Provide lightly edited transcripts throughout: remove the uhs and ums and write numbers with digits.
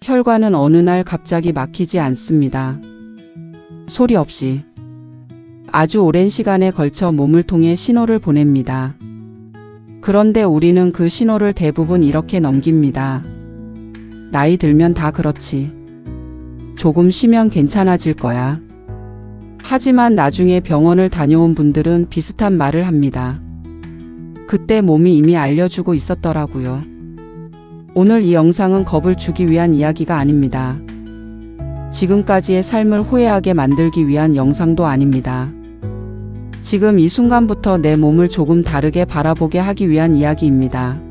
혈관은 어느 날 갑자기 막히지 않습니다. 소리 없이 아주 오랜 시간에 걸쳐 몸을 통해 신호를 보냅니다. 그런데 우리는 그 신호를 대부분 이렇게 넘깁니다. 나이 들면 다 그렇지. 조금 쉬면 괜찮아질 거야. 하지만 나중에 병원을 다녀온 분들은 비슷한 말을 합니다. 그때 몸이 이미 알려주고 있었더라고요. 오늘 이 영상은 겁을 주기 위한 이야기가 아닙니다. 지금까지의 삶을 후회하게 만들기 위한 영상도 아닙니다. 지금 이 순간부터 내 몸을 조금 다르게 바라보게 하기 위한 이야기입니다.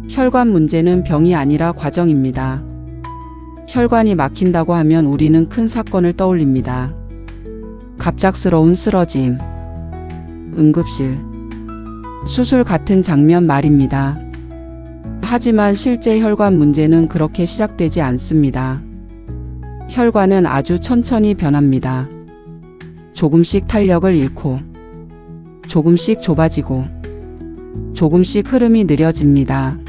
혈관 문제는 병이 아니라 과정입니다. 혈관이 막힌다고 하면 우리는 큰 사건을 떠올립니다. 갑작스러운 쓰러짐, 응급실, 수술 같은 장면 말입니다. 하지만 실제 혈관 문제는 그렇게 시작되지 않습니다. 혈관은 아주 천천히 변합니다. 조금씩 탄력을 잃고, 조금씩 좁아지고, 조금씩 흐름이 느려집니다.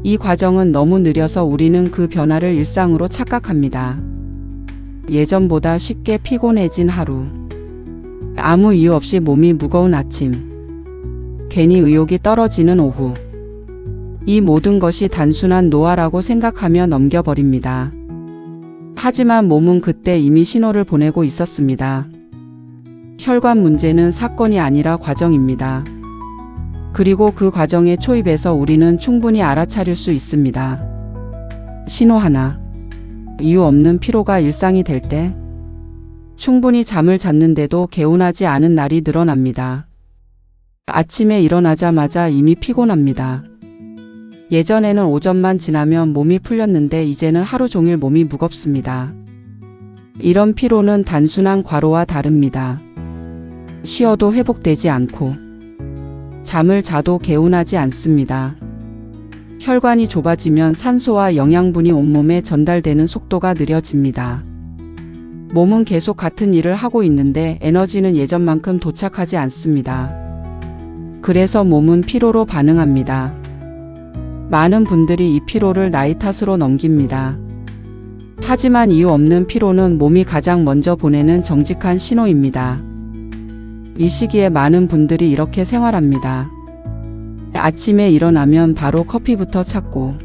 이 과정은 너무 느려서 우리는 그 변화를 일상으로 착각합니다. 예전보다 쉽게 피곤해진 하루, 아무 이유 없이 몸이 무거운 아침, 괜히 의욕이 떨어지는 오후, 이 모든 것이 단순한 노화라고 생각하며 넘겨버립니다. 하지만 몸은 그때 이미 신호를 보내고 있었습니다. 혈관 문제는 사건이 아니라 과정입니다. 그리고 그 과정의 초입에서 우리는 충분히 알아차릴 수 있습니다. 신호 하나, 이유 없는 피로가 일상이 될 때, 충분히 잠을 잤는데도 개운하지 않은 날이 늘어납니다. 아침에 일어나자마자 이미 피곤합니다. 예전에는 오전만 지나면 몸이 풀렸는데 이제는 하루 종일 몸이 무겁습니다. 이런 피로는 단순한 과로와 다릅니다. 쉬어도 회복되지 않고 잠을 자도 개운하지 않습니다. 혈관이 좁아지면 산소와 영양분이 온몸에 전달되는 속도가 느려집니다. 몸은 계속 같은 일을 하고 있는데 에너지는 예전만큼 도착하지 않습니다. 그래서 몸은 피로로 반응합니다. 많은 분들이 이 피로를 나이 탓으로 넘깁니다. 하지만 이유 없는 피로는 몸이 가장 먼저 보내는 정직한 신호입니다. 이 시기에 많은 분들이 이렇게 생활합니다. 아침에 일어나면 바로 커피부터 찾고,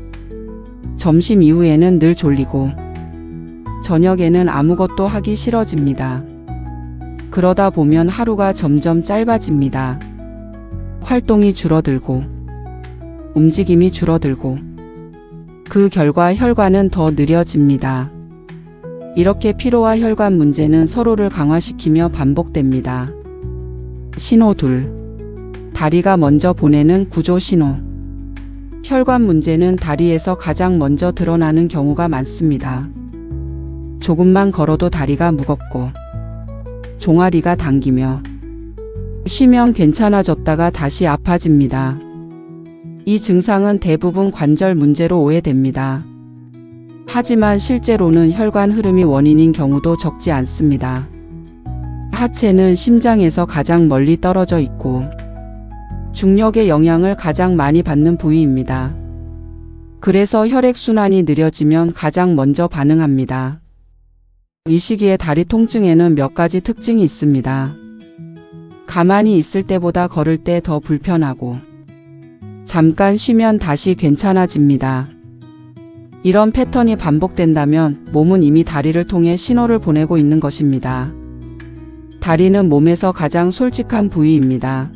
점심 이후에는 늘 졸리고, 저녁에는 아무것도 하기 싫어집니다. 그러다 보면 하루가 점점 짧아집니다. 활동이 줄어들고, 움직임이 줄어들고, 그 결과 혈관은 더 느려집니다. 이렇게 피로와 혈관 문제는 서로를 강화시키며 반복됩니다. 신호 둘, 다리가 먼저 보내는 구조 신호. 혈관 문제는 다리에서 가장 먼저 드러나는 경우가 많습니다. 조금만 걸어도 다리가 무겁고, 종아리가 당기며, 쉬면 괜찮아졌다가 다시 아파집니다. 이 증상은 대부분 관절 문제로 오해됩니다. 하지만 실제로는 혈관 흐름이 원인인 경우도 적지 않습니다. 하체는 심장에서 가장 멀리 떨어져 있고 중력의 영향을 가장 많이 받는 부위입니다. 그래서 혈액순환이 느려지면 가장 먼저 반응합니다. 이 시기에 다리 통증에는 몇 가지 특징이 있습니다. 가만히 있을 때보다 걸을 때 더 불편하고, 잠깐 쉬면 다시 괜찮아집니다. 이런 패턴이 반복된다면 몸은 이미 다리를 통해 신호를 보내고 있는 것입니다. 다리는 몸에서 가장 솔직한 부위입니다.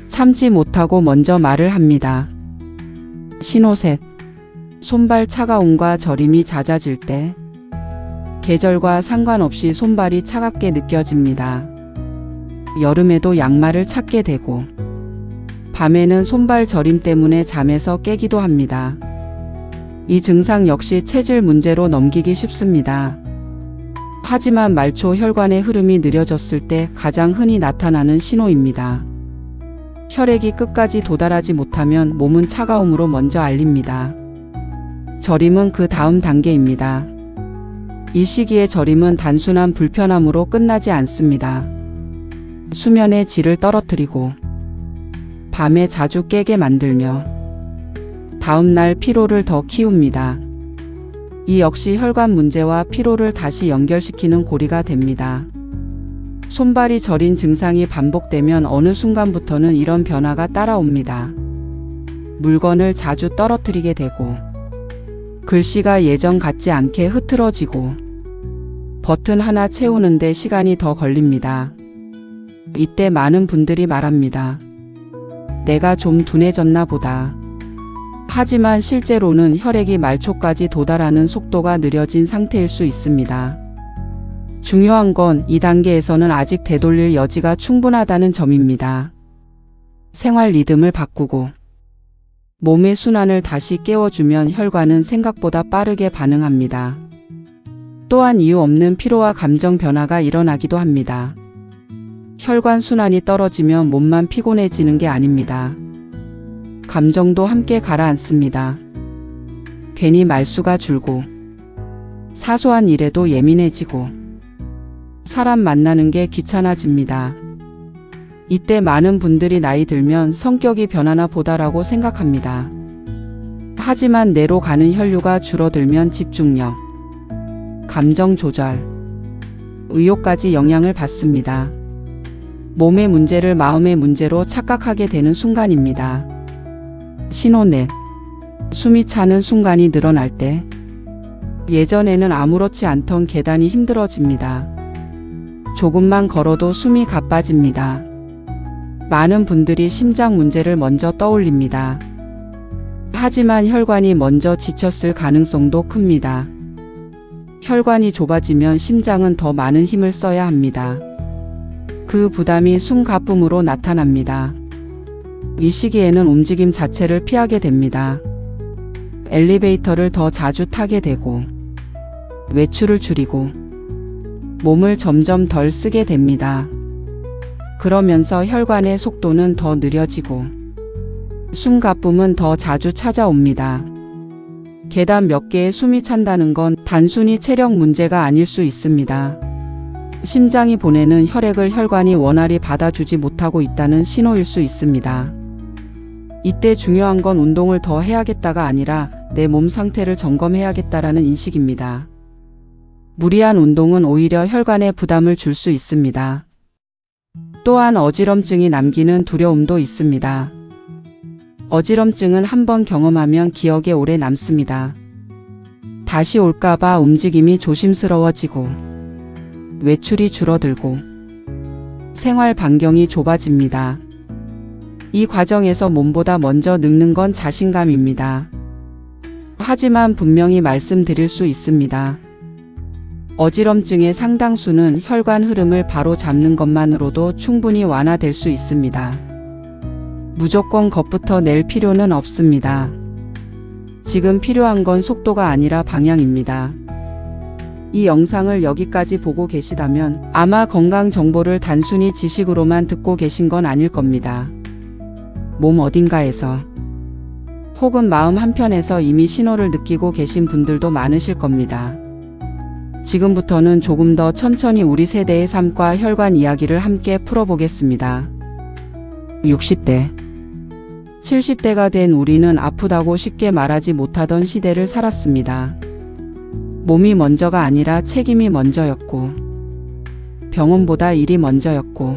참지 못하고 먼저 말을 합니다. 신호 셋, 손발 차가움과 저림이 잦아질 때, 계절과 상관없이 손발이 차갑게 느껴집니다. 여름에도 양말을 찾게 되고, 밤에는 손발 저림 때문에 잠에서 깨기도 합니다. 이 증상 역시 체질 문제로 넘기기 쉽습니다. 하지만 말초 혈관의 흐름이 느려졌을 때 가장 흔히 나타나는 신호입니다. 혈액이 끝까지 도달하지 못하면 몸은 차가움으로 먼저 알립니다. 저림은 그 다음 단계입니다. 이 시기의 저림은 단순한 불편함으로 끝나지 않습니다. 수면의 질을 떨어뜨리고 밤에 자주 깨게 만들며 다음날 피로를 더 키웁니다. 이 역시 혈관 문제와 피로를 다시 연결시키는 고리가 됩니다. 손발이 저린 증상이 반복되면 어느 순간부터는 이런 변화가 따라옵니다. 물건을 자주 떨어뜨리게 되고, 글씨가 예전 같지 않게 흐트러지고, 버튼 하나 채우는데 시간이 더 걸립니다. 이때 많은 분들이 말합니다. 내가 좀 둔해졌나 보다. 하지만 실제로는 혈액이 말초까지 도달하는 속도가 느려진 상태일 수 있습니다. 중요한 건 이 단계에서는 아직 되돌릴 여지가 충분하다는 점입니다. 생활 리듬을 바꾸고 몸의 순환을 다시 깨워주면 혈관은 생각보다 빠르게 반응합니다. 또한 이유 없는 피로와 감정 변화가 일어나기도 합니다. 혈관 순환이 떨어지면 몸만 피곤해지는 게 아닙니다. 감정도 함께 가라앉습니다. 괜히 말수가 줄고, 사소한 일에도 예민해지고, 사람 만나는 게 귀찮아집니다. 이때 많은 분들이 나이 들면 성격이 변하나 보다라고 생각합니다. 하지만 뇌로 가는 혈류가 줄어들면 집중력, 감정 조절, 의욕까지 영향을 받습니다. 몸의 문제를 마음의 문제로 착각하게 되는 순간입니다. 신호넷, 숨이 차는 순간이 늘어날 때, 예전에는 아무렇지 않던 계단이 힘들어집니다. 조금만 걸어도 숨이 가빠집니다. 많은 분들이 심장 문제를 먼저 떠올립니다. 하지만 혈관이 먼저 지쳤을 가능성도 큽니다. 혈관이 좁아지면 심장은 더 많은 힘을 써야 합니다. 그 부담이 숨가쁨으로 나타납니다. 이 시기에는 움직임 자체를 피하게 됩니다. 엘리베이터를 더 자주 타게 되고, 외출을 줄이고, 몸을 점점 덜 쓰게 됩니다. 그러면서 혈관의 속도는 더 느려지고, 숨가쁨은 더 자주 찾아옵니다. 계단 몇 개에 숨이 찬다는 건 단순히 체력 문제가 아닐 수 있습니다. 심장이 보내는 혈액을 혈관이 원활히 받아주지 못하고 있다는 신호일 수 있습니다. 이때 중요한 건 운동을 더 해야겠다가 아니라 내 몸 상태를 점검해야겠다라는 인식입니다. 무리한 운동은 오히려 혈관에 부담을 줄 수 있습니다. 또한 어지럼증이 남기는 두려움도 있습니다. 어지럼증은 한번 경험하면 기억에 오래 남습니다. 다시 올까봐 움직임이 조심스러워지고, 외출이 줄어들고, 생활 반경이 좁아집니다. 이 과정에서 몸보다 먼저 늙는 건 자신감입니다. 하지만 분명히 말씀드릴 수 있습니다. 어지럼증의 상당수는 혈관 흐름을 바로 잡는 것만으로도 충분히 완화될 수 있습니다. 무조건 겁부터 낼 필요는 없습니다. 지금 필요한 건 속도가 아니라 방향입니다. 이 영상을 여기까지 보고 계시다면 아마 건강 정보를 단순히 지식으로만 듣고 계신 건 아닐 겁니다. 몸 어딘가에서 혹은 마음 한편에서 이미 신호를 느끼고 계신 분들도 많으실 겁니다. 지금부터는 조금 더 천천히 우리 세대의 삶과 혈관 이야기를 함께 풀어보겠습니다. 60대, 70대가 된 우리는 아프다고 쉽게 말하지 못하던 시대를 살았습니다. 몸이 먼저가 아니라 책임이 먼저였고, 병원보다 일이 먼저였고,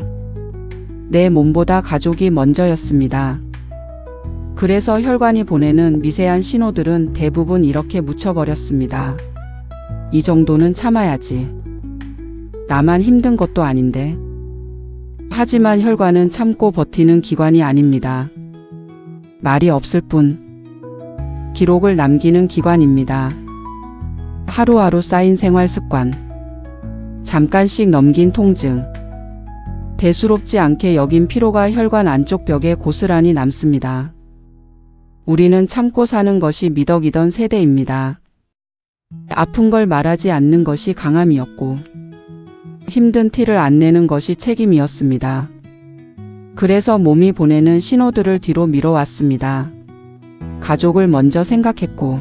내 몸보다 가족이 먼저였습니다. 그래서 혈관이 보내는 미세한 신호들은 대부분 이렇게 묻혀버렸습니다. 이 정도는 참아야지. 나만 힘든 것도 아닌데. 하지만 혈관은 참고 버티는 기관이 아닙니다. 말이 없을 뿐 기록을 남기는 기관입니다. 하루하루 쌓인 생활 습관, 잠깐씩 넘긴 통증, 대수롭지 않게 여긴 피로가 혈관 안쪽 벽에 고스란히 남습니다. 우리는 참고 사는 것이 미덕이던 세대입니다. 아픈 걸 말하지 않는 것이 강함이었고, 힘든 티를 안 내는 것이 책임이었습니다. 그래서 몸이 보내는 신호들을 뒤로 미뤄왔습니다. 가족을 먼저 생각했고,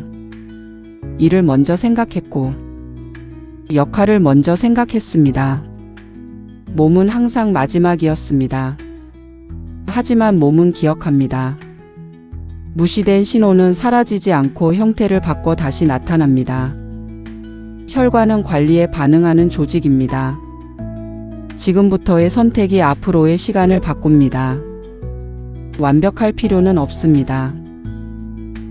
일을 먼저 생각했고, 역할을 먼저 생각했습니다. 몸은 항상 마지막이었습니다. 하지만 몸은 기억합니다. 무시된 신호는 사라지지 않고 형태를 바꿔 다시 나타납니다. 혈관은 관리에 반응하는 조직입니다. 지금부터의 선택이 앞으로의 시간을 바꿉니다. 완벽할 필요는 없습니다.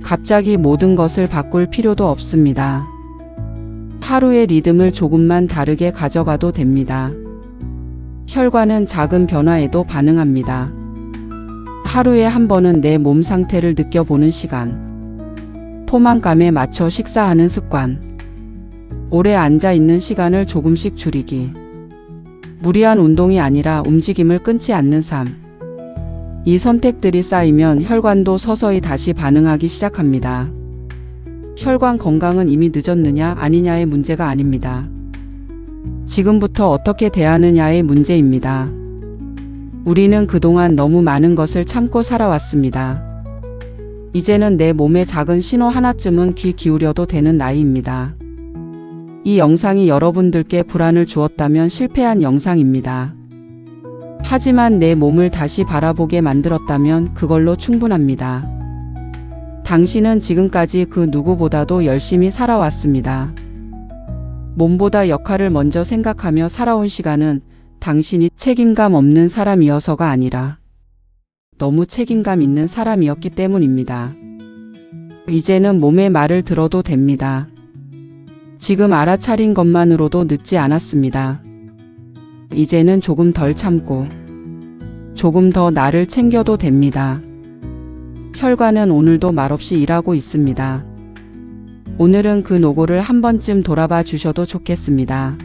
갑자기 모든 것을 바꿀 필요도 없습니다. 하루의 리듬을 조금만 다르게 가져가도 됩니다. 혈관은 작은 변화에도 반응합니다. 하루에 한 번은 내 몸 상태를 느껴보는 시간. 포만감에 맞춰 식사하는 습관. 오래 앉아 있는 시간을 조금씩 줄이기. 무리한 운동이 아니라 움직임을 끊지 않는 삶. 이 선택들이 쌓이면 혈관도 서서히 다시 반응하기 시작합니다. 혈관 건강은 이미 늦었느냐 아니냐의 문제가 아닙니다. 지금부터 어떻게 대하느냐의 문제입니다. 우리는 그동안 너무 많은 것을 참고 살아왔습니다. 이제는 내 몸의 작은 신호 하나쯤은 귀 기울여도 되는 나이입니다. 이 영상이 여러분들께 불안을 주었다면 실패한 영상입니다. 하지만 내 몸을 다시 바라보게 만들었다면 그걸로 충분합니다. 당신은 지금까지 그 누구보다도 열심히 살아왔습니다. 몸보다 역할을 먼저 생각하며 살아온 시간은 당신이 책임감 없는 사람이어서가 아니라 너무 책임감 있는 사람이었기 때문입니다. 이제는 몸의 말을 들어도 됩니다. 지금 알아차린 것만으로도 늦지 않았습니다. 이제는 조금 덜 참고 조금 더 나를 챙겨도 됩니다. 혈관은 오늘도 말없이 일하고 있습니다. 오늘은 그 노고를 한 번쯤 돌아봐 주셔도 좋겠습니다.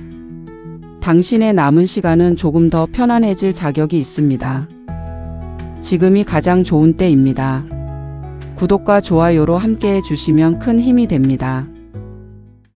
당신의 남은 시간은 조금 더 편안해질 자격이 있습니다. 지금이 가장 좋은 때입니다. 구독과 좋아요로 함께 해주시면 큰 힘이 됩니다.